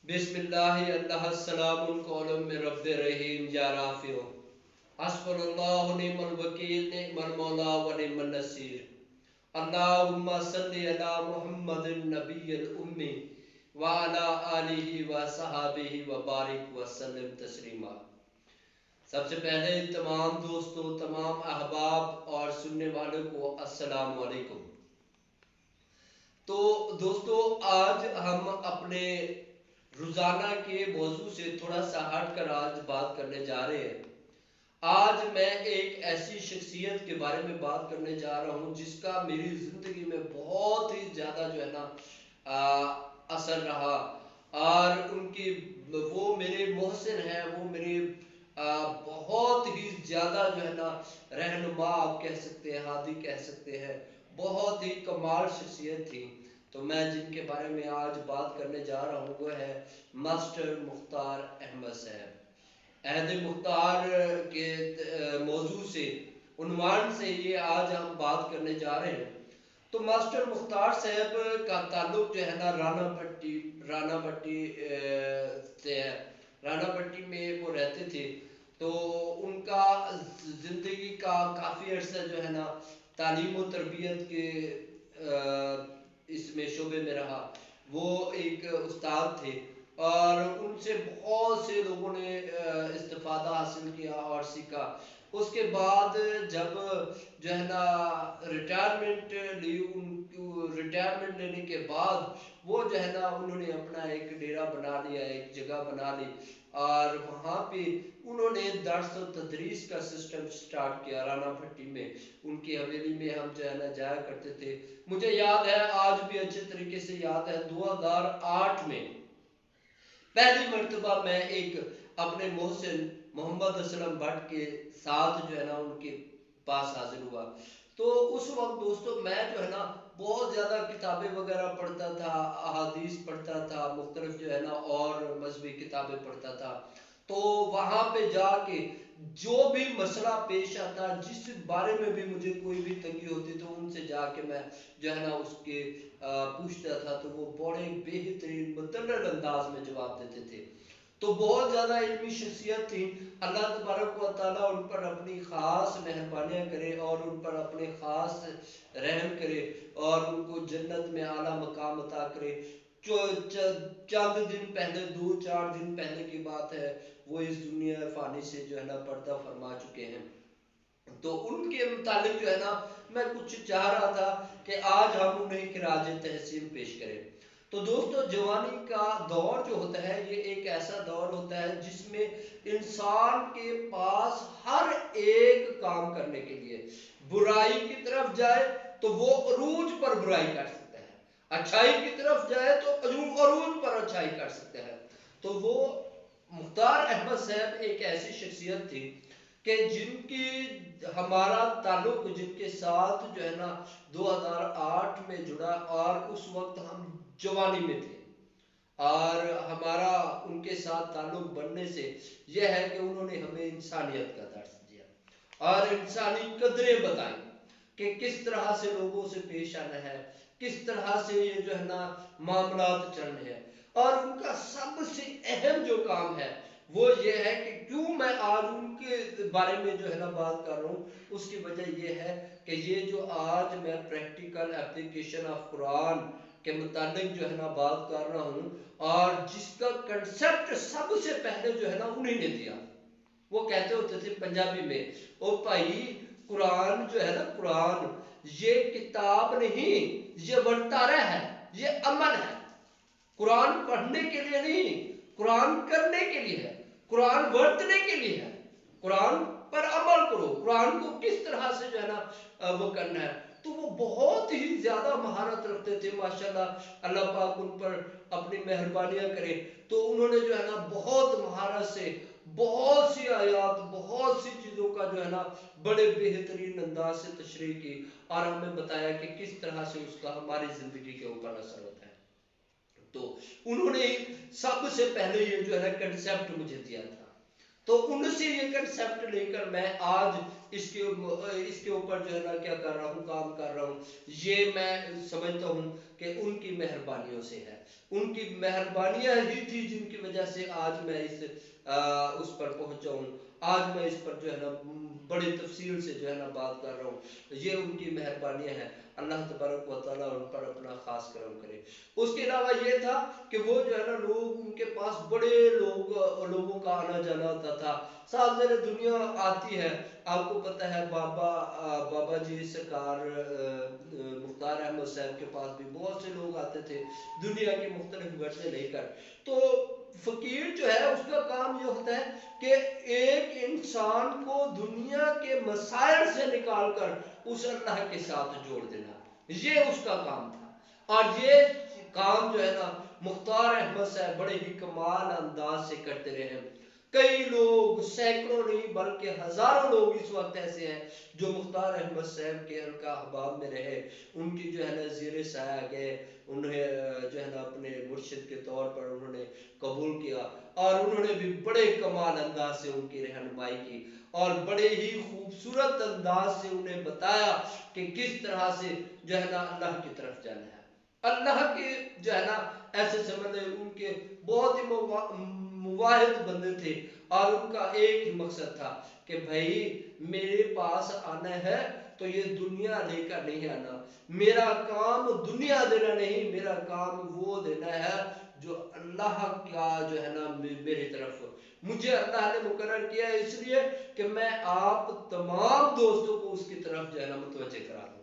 بسم اللہ اللہ السلام القولم من رب رحیم یا رافع حسبنا اللہ نعم الوکیل نعم المولا و نعم النصیر اللہم صلی علی محمد النبی الامی وعلی آلہ وصحابہ وبارک وسلم تسلیما۔ سب سے پہلے تمام دوستوں، تمام احباب اور سننے والوں کو السلام علیکم۔ تو دوستو، آج ہم اپنے روزانہ کے موضوع سے تھوڑا سا ہٹ کر آج بات کرنے جا رہے ہیں۔ آج میں ایک ایسی شخصیت کے بارے میں بات کرنے جا رہا ہوں جس کا میری زندگی میں بہت ہی زیادہ اثر رہا، اور ان کی وہ میرے محسن ہیں، وہ میرے بہت ہی زیادہ رہنما آپ کہہ سکتے ہیں، ہادی کہہ سکتے ہیں، بہت ہی کمال شخصیت تھی۔ تو میں جن کے بارے میں آج بات کرنے جا رہا ہوں وہ ہے ماسٹر مختار احمد صاحب۔ عہد مختار کے موضوع سے، عنوان سے یہ آج ہم بات کرنے جا رہے ہیں۔ تو ماسٹر مختار صاحب کا تعلق رانا پٹی سے ہے۔ رانا پٹی میں وہ رہتے تھے، تو ان کا زندگی کا کافی عرصہ تعلیم و تربیت کے اس میں شعبے میں رہا۔ وہ ایک استاد تھے اور ان سے بہت سے لوگوں نے استفادہ حاصل کیا اور سیکھا۔ اس کے بعد جب ریٹائرمنٹ لی، ریٹائرمنٹ لینے کے بعد وہ انہوں نے اپنا ایک ڈیرا بنا لیا، ایک جگہ بنا لی، اور وہاں پہ انہوں نے درس و تدریس کا سسٹم سٹارٹ کیا رانا پٹی میں۔ ان کی حویلی میں ہم جایا کرتے تھے۔ مجھے یاد ہے، آج بھی اچھے طریقے سے یاد ہے، 2008 میں پہلی مرتبہ میں ایک اپنے محسن محمد اسلم بٹ کے ساتھ ان کے پاس حاضر ہوا۔ تو اس وقت دوستو میں بہت زیادہ کتابیں وغیرہ پڑھتا تھا، احادیث پڑھتا تھا، مختلف اور مذہبی کتابیں پڑھتا تھا۔ تو وہاں پہ جا کے جو بھی مسئلہ پیش آتا، جس بارے میں بھی مجھے کوئی بھی تنگی ہوتی، تو ان سے جا کے میں اس کے پوچھتا تھا، تو وہ بڑے بہترین مدلل انداز میں جواب دیتے تھے۔ تو بہت زیادہ علمی شخصیت تھی۔ اللہ تبارک و تعالیٰ ان پر اپنی خاص مہربانیاں کرے اور ان پر اپنے خاص رحم کرے اور ان کو جنت میں اعلیٰ مقام عطا کرے۔ چند دن پہلے، 2-4 دن پہلے کی بات ہے، وہ اس دنیا فانی سے پردہ فرما چکے ہیں۔ تو ان کے متعلق میں کچھ چاہ رہا تھا کہ آج ہم انہیں خراج تحسین پیش کریں۔ تو دوستو، جوانی کا دور جو ہوتا ہے، یہ ایک ایسا دور ہوتا ہے جس میں انسان کے پاس ہر ایک کام کرنے کے لیے، برائی کی طرف جائے تو وہ عروج پر برائی کر سکتا ہے، اچھائی کی طرف جائے تو عروج پر اچھائی کر سکتا ہے۔ تو وہ مختار احمد صاحب ایک ایسی شخصیت تھی کہ جن کی ہمارا تعلق، جن کے ساتھ 2008 میں جڑا، اور اس وقت ہم جوانی میں تھے، اور ہمارا ان کے ساتھ تعلق بننے سے یہ ہے کہ انہوں نے ہمیں انسانیت کا درس دیا اور انسانی قدریں بتائیں کہ کس طرح سے لوگوں سے پیش آنا ہے، کس طرح سے یہ معاملات چلنے ہیں۔ اور ان کا سب سے اہم جو کام ہے وہ یہ ہے کہ کیوں میں آج ان کے بارے میں بات کر رہا ہوں، اس کی وجہ یہ ہے کہ یہ جو آج میں پریکٹیکل اپلیکیشن آف قرآن کے متعلق بات کر رہا ہوں، اور جس کا کنسپٹ سب سے پہلے انہیں نے دیا۔ وہ کہتے ہوتے تھے پنجابی میں، او بھائی قرآن قرآن یہ کتاب نہیں، یہ ورتارہ ہے، یہ عمل ہے۔ قرآن پڑھنے کے لیے نہیں، قرآن کرنے کے لیے ہے، قرآن ورتنے کے لیے ہے، قرآن پر عمل کرو، قرآن کو کس طرح سے وہ کرنا ہے۔ تو وہ بہت ہی زیادہ مہارت رکھتے تھے، ماشاءاللہ، اللہ پاک ان پر اپنی مہربانیاں کرے۔ تو انہوں نے بہت مہارت سے بہت سی آیات، بہت سی چیزوں کا بڑے بہترین انداز سے تشریح کی، اور ہمیں بتایا کہ کس طرح سے اس کا ہماری زندگی کے اوپر اثر ہوتا ہے۔ تو انہوں نے سب سے پہلے یہ کنسپٹ مجھے دیا تھا۔ تو ان سے یہ کنسپٹ لے کر میں آج اس کے اوپر جو ہے نا کیا کر رہا ہوں، کام کر رہا ہوں. یہ میں سمجھتا ہوں کہ ان کی مہربانیوں سے ہے، ان کی مہربانیاں ہی تھی جن کی وجہ سے آج میں اس پر پہنچا ہوں. آج میں اس پر جو ہے نا بڑی تفصیل سے جو ہے نا بات کر رہا ہوں. یہ ان کی مہربانیاں ہیں. اللہ تبارک و تعالیٰ ان پر اپنا خاص کرم کرے. اس کے علاوہ یہ تھا کہ وہ جو ہے نا لوگ ان کے پاس بڑے لوگوں کا آنا جانا ہوتا تھا. سال زر دنیا آتی ہے، آپ کو پتہ ہے بابا جی سرکار مختار احمد صاحب کے پاس بھی بہت سے لوگ آتے تھے دنیا کی مختلف غرضیں لے کر. تو فقیر جو ہے اس کا کام یہ ہوتا ہے کہ ایک انسان کو دنیا کے مسائل سے نکال کر اس اللہ کے ساتھ جوڑ دینا، یہ اس کا کام تھا. اور یہ کام جو ہے نا مختار احمد صاحب بڑے ہی کمال انداز سے کرتے رہے. کئی لوگ، سینکڑوں نہیں بلکہ ہزاروں لوگ اس وقت ایسے ہیں جو مختار احمد صاحب کے حلقہ احباب میں رہے، ان کی جو ہے نا زیر سایہ گئے، انہیں جو ہے نا اپنے مرشد کے طور پر انہوں نے قبول کیا، اور انہوں نے بھی بڑے کمال انداز سے ان کی رہنمائی کی، اور بڑے ہی خوبصورت انداز سے انہیں بتایا کہ کس طرح سے جو ہے نا اللہ کی طرف جانا ہے. اللہ کے جو ہے نا ایسے سمجھے ان کے بہت ہی مواحد بندے تھے، اور ان کا ایک ہی مقصد تھا کہ بھائی میرے پاس آنا ہے تو یہ دنیا لے کر نہیں آنا، میرا کام دنیا دینا نہیں، میرا کام وہ دینا ہے جو اللہ کا جو ہے نا میری طرف. مجھے اللہ نے مقرر کیا ہے اس لیے کہ میں آپ تمام دوستوں کو اس کی طرف جو ہے نا متوجہ کرا دوں.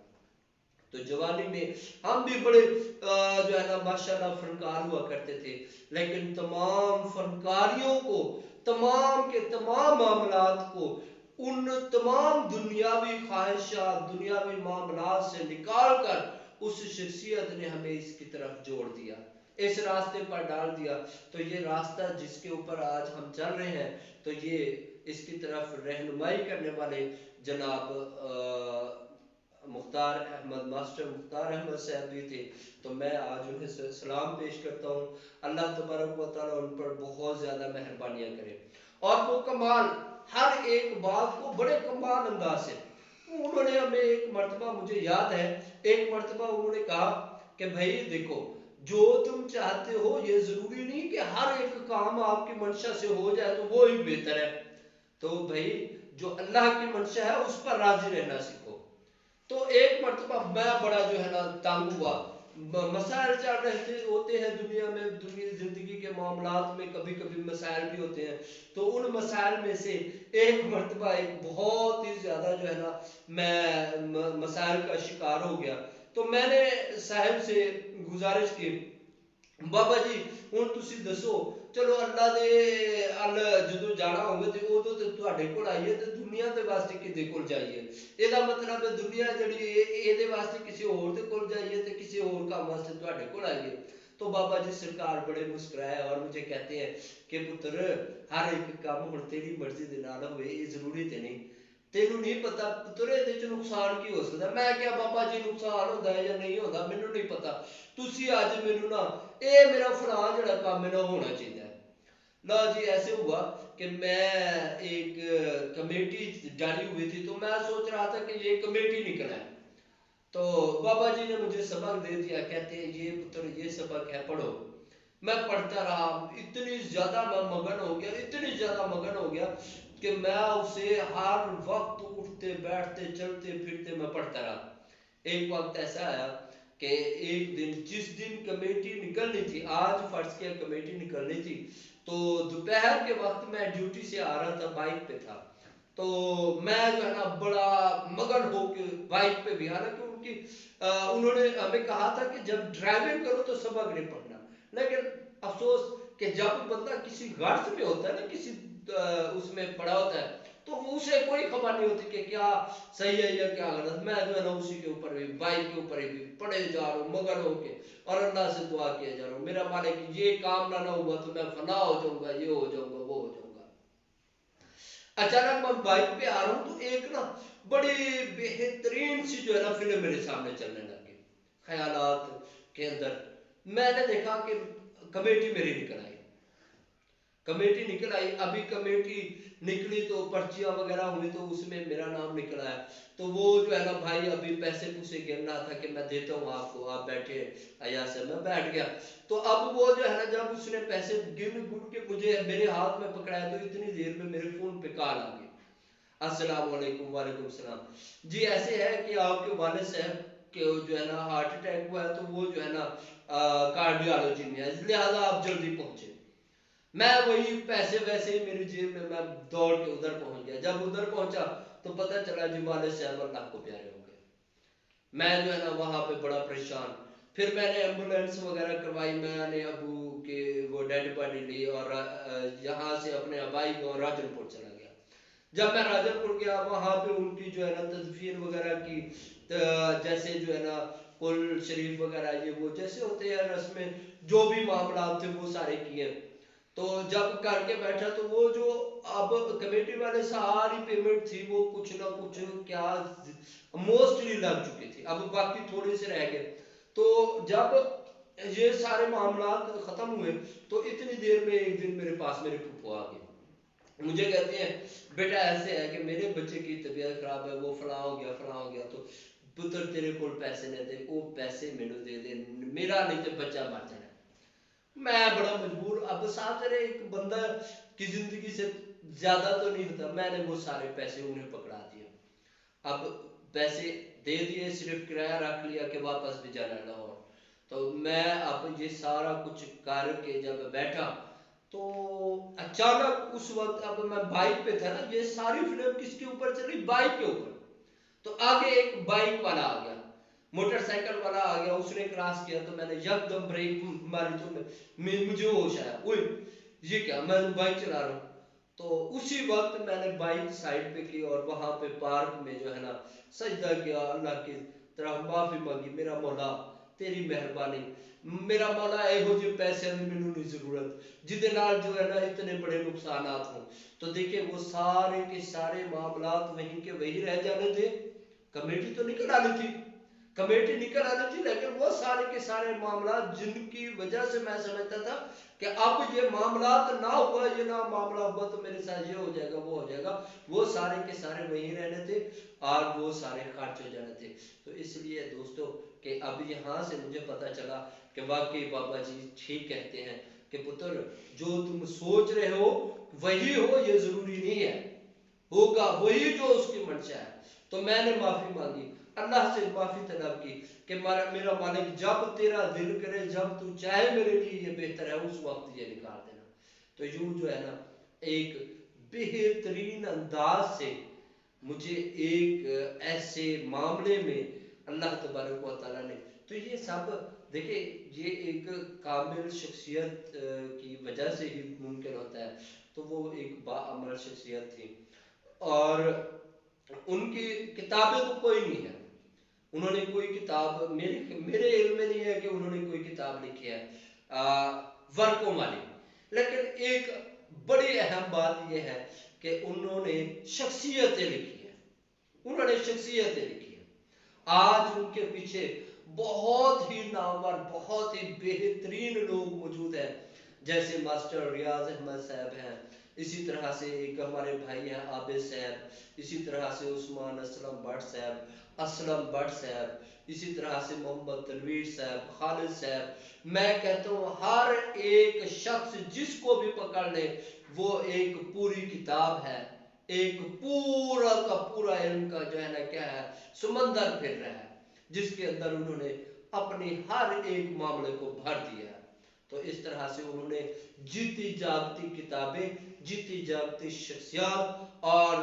تو جوانی میں ہم بھی بڑے جو ہے نا ماشاءاللہ فنکار ہوا کرتے تھے، لیکن تمام فنکاریوں کو، تمام کے تمام معاملات کو، ان تمام دنیاوی خواہشات، دنیاوی معاملات سے نکال کر اس شخصیت نے ہمیں اس کی طرف جوڑ دیا، اس راستے پر ڈال دیا. تو یہ راستہ جس کے اوپر آج ہم چل رہے ہیں، تو یہ اس کی طرف رہنمائی کرنے والے جناب مختار احمد، ماسٹر مختار احمد صاحب بھی تھے. تو میں آج انہیں سلام پیش کرتا ہوں. اللہ تبارک و تعالیٰ ان پر بہت زیادہ مہربانیاں کرے، اور وہ کمال ہر ایک بات کو بڑے کمال انداز سے انہوں نے ہمیں ایک مرتبہ، مجھے یاد ہے ایک مرتبہ انہوں نے کہا کہ بھائی دیکھو، جو تم چاہتے ہو یہ ضروری نہیں کہ ہر ایک کام آپ کی منشا سے ہو جائے تو وہ ہی بہتر ہے. تو بھائی جو اللہ کی منشا ہے اس پر راضی رہنا سیکھو. تو ایک مرتبہ میں بڑا جو ہے نا تنگ ہوا، مسائل چل رہے ہوتے ہیں دنیا میں، دنیا زندگی کے معاملات میں کبھی کبھی مسائل بھی ہوتے ہیں. تو ان مسائل میں سے ایک مرتبہ ایک بہت ہی زیادہ جو ہے نا میں مسائل کا شکار ہو گیا. تو میں نے صاحب سے گزارش کی، بابا جی ہن تسی دسو، چلو اللہ دے ال جدو جانا ہوگا تے او تو تواڈے کول آئیے تے دنیا دے واسطے کدے کول جائیے. اے دا مطلب ہے دنیا جڑی اے دے واسطے کسی اور دے کول جائیے تے کسی اور کام واسطے تواڈے کول آئیے. تو بابا جی سرکار بڑے مسکرائے اور مجھے کہتے ہیں کہ پتر ہر ایک کام ہن تیری مرضی دے نال ہوئے یہ ضروری تے نہیں، تینوں نہیں پتا پتر یہ نقصان کی ہو سکتا. میں کیا بابا جی نقصان ہوتا ہے یا نہیں ہوتا مینوں نہیں پتا، تسی اج مینوں نا اے میرا فلاں جڑا کام ہے نا ہونا چاہیے. لا جی ایسے ہوا کہ میں ایک کمیٹی ڈالی ہوئی تھی، تو میں سوچ رہا تھا کہ یہ کمیٹی نکل ہے. تو بابا جی نے مجھے سبق دے دیا، کہتے ہیں یہ پتر یہ سبق ہے پڑھو. میں پڑھتا رہا، اتنی زیادہ میں مگن ہو گیا، اتنی زیادہ مگن ہو گیا کہ میں اسے ہر وقت اٹھتے بیٹھتے چلتے پھرتے میں پڑھتا رہا. ایک وقت ایسا آیا کہ ایک دن، جس دن کمیٹی نکلنی تھی، آج فرض کیا کمیٹی نکلنی تھی، تو دوپہر کے وقت میں ڈیوٹی سے آ رہا تھا، بائک پہ تھا. تو میں جو ہے نا بڑا مگن ہو کے بائک پہ بھی، حالانکہ ان کی انہوں نے ہمیں کہا تھا کہ جب ڈرائیونگ کرو تو سبق نہیں پڑھنا، لیکن افسوس کہ جب بندہ کسی غرض میں ہوتا ہے نا، کسی اس میں پڑا ہوتا ہے، تو اسے کوئی خبر نہیں ہوتی کہ کیا صحیح ہے یا کیا غلط. میں جو ہے نا اسی کے اوپر بھی، بائک کے اوپر بھی پڑے جا رہا ہوں مگن ہو کے، اور اللہ سے دعا کیا جا رہا ہوں میرا مالک یہ کام نہ ہوا تو میں فنا ہو جاؤں گا، یہ ہو جاؤں گا، وہ ہو جاؤں گا. اچانک میں بائک پہ آ رہا ہوں تو ایک نا بڑی بہترین سی جو ہے نا فلم میرے سامنے چلنے لگ گئی خیالات کے اندر. میں نے دیکھا کہ کمیٹی میری نکل آئی. کمیٹی نکل آئی، ابھی کمیٹی نکلی تو پرچیاں وغیرہ ہوئی تو اس میں میرا نام نکل آیا، تو وہ جو ہے نا بھائی ابھی پیسے پوسے گرنا تھا کہ میں دیتا ہوں آپ کو، آپ بیٹھے ایاز سے میں بیٹھ گیا، تو اب وہ جو ہے نا جب اس نے پیسے گن گن کے مجھے میرے ہاتھ میں پکڑایا تو اتنی دیر میں میرے فون پہ کال آ گئی، السلام علیکم، وعلیکم السلام، جی ایسے ہے کہ آپ کے والد صاحب کے جو ہے نا ہارٹ اٹیک ہوا ہے، تو وہ جو ہے نا کارڈیالوجی میں ہے، لہٰذا آپ جلدی پہنچے۔ میں وہی پیسے ویسے ہی میری جیب میں دوڑ کے ادھر پہنچ گیا، جب ادھر پہنچا تو پتہ چلا جی والد صاحب اللہ کو پیارے ہو گئے، میں جو ہے نا وہاں پہ بڑا پریشان، پھر میں نے ایمبولینس وغیرہ کروائی، میں نے ابو کے وہ ڈیڈ باڈی لی اور یہاں سے اپنے ابائی کو راجن پور چلا گیا، جب میں راجن پور گیا وہاں پہ ان کی جو ہے نا تدفین وغیرہ کی، جیسے جو ہے نا کل شریف وغیرہ یہ وہ جیسے ہوتے ہیں رسمیں، جو بھی معاملات تھے وہ سارے کیے، تو جب کر کے بیٹھا تو وہ جو اب کمیٹی والے ساری پیمنٹ تھی وہ کچھ نہ کچھ کیا موسٹلی لگ چکی تھی، اب باقی تھوڑے سے رہ گئے، تو جب یہ سارے معاملات ختم ہوئے تو اتنی دیر میں ایک دن میرے پاس میرے پھپھو آ گئے، مجھے کہتے ہیں بیٹا ایسے ہے کہ میرے بچے کی طبیعت خراب ہے، وہ فلاں ہو گیا فلاں ہو گیا، تو پتر تیرے کو پیسے نہیں دے، وہ پیسے مینو دے دے، میرا نہیں تو بچہ مر جانا، میں بڑا مجبور، اب صاحب ذرا ایک بندہ کی زندگی سے زیادہ تو نہیں ہوتا، میں نے وہ سارے پیسے انہیں پکڑا دیا، اب پیسے دے دیے، صرف کرایہ رکھ لیا کہ واپس بھی جانا لاہور، تو میں اب یہ سارا کچھ کر کے جب بیٹھا تو اچانک اس وقت اب میں بائک پہ تھا نا، یہ ساری فلم کس کے اوپر چلی، بائک کے اوپر، تو آگے ایک بائک والا آ گیا، موٹر سائیکل والا آ گیا، اس نے کراس کیا تو میں نے یکدم بریک ماری تو مجھے ہوش آیا، اوئے یہ کیا، میں بائک چلا رہا ہوں، تو اسی وقت میں نے بائک سائڈ پہ کی اور وہاں پہ پارک میں جو ہے نا سجدہ کیا، اللہ کی طرح معافی مانگی، میرا مولا تیری مہربانی، میرا مولا ایہو جے پیسے دی مینوں نہیں ضرورت جہدے نال جو ہے نا اتنے بڑے نقصانات ہوں، تو دیکھیں وہ سارے کے سارے معاملات وہیں کے وہی رہ جانے تھے، کمیٹی تو نکل آنی تھی، کمیٹی نکل آنی تھی، لیکن وہ سارے کے سارے معاملات جن کی وجہ سے میں سمجھتا تھا کہ اب یہ معاملات نہ ہوا، یہ نہ معاملہ ہوا تو میرے ساتھ یہ ہو جائے گا وہ ہو جائے گا، وہ سارے کے سارے وہیں رہنے تھے اور وہ سارے خرچ ہو جانے تھے، تو اس لیے دوستو کہ اب یہاں سے مجھے پتا چلا کہ واقعی بابا جی ٹھیک کہتے ہیں کہ پتر جو تم سوچ رہے ہو وہی ہو یہ ضروری نہیں ہے، ہوگا وہی جو اس کی منشا ہے، تو میں نے معافی مانگی، اللہ سے معافی طلب کی کہ میرا مالک جب تیرا دل کرے، جب تو چاہے میرے لیے یہ بہتر ہے اس وقت یہ نکال دینا، تو یوں جو ہے نا ایک بہترین انداز سے مجھے ایک ایسے معاملے میں اللہ تبارک و تعالیٰ نے، تو یہ سب دیکھیں یہ ایک کامل شخصیت کی وجہ سے ہی ممکن ہوتا ہے، تو وہ ایک باعمل شخصیت تھی، اور ان کی کتابیں تو کوئی نہیں ہے، انہوں نے کوئی کتاب میرے علم میں نہیں ہے کہ انہوں نے کوئی کتاب لکھی ہے ورکوں والی، لیکن ایک بڑی اہم بات یہ ہے کہ انہوں نے شخصیتیں لکھی ہیں، انہوں نے شخصیتیں لکھی ہیں، آج ان کے پیچھے بہت ہی نامور بہت ہی بہترین لوگ موجود ہیں، جیسے ماسٹر ریاض احمد صاحب ہیں، اسی طرح سے ایک ہمارے بھائی ہیں عابد صاحب، اسی طرح سے عثمان اسلم بٹ صاحب، اسلم بٹ صاحب، اسی طرح سے محمد تنویر صاحب، خالد صاحب، میں کہتا ہوں ہر ایک شخص جس کو بھی پکڑ لے وہ ایک پوری کتاب ہے، ایک پورا کا پورا علم کا جو ہے نا کیا ہے سمندر پھر رہا ہے، جس کے اندر انہوں نے اپنی ہر ایک معاملے کو بھر دیا ہے، تو اس طرح سے انہوں نے جیتی جاگتی کتابیں، جیتی جاگتی شخصیات اور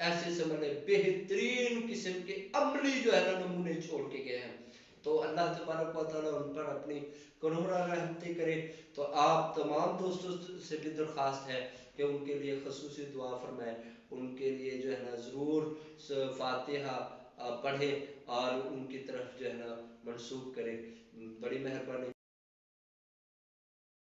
ایسے سمجھے بہترین قسم کے عملی جو ہے نا نمونے چھوڑ کے گئے ہیں، تو اللہ تبارک و تعالیٰ ان پر اپنی کنورہ رحمتی کرے، تو آپ تمام دوستوں سے بھی درخواست ہے کہ ان کے لیے خصوصی دعا فرمائیں، ان کے لیے جو ہے نا ضرور فاتحہ پڑھیں اور ان کی طرف جو ہے نا منسوخ کریں، بڑی مہربانی۔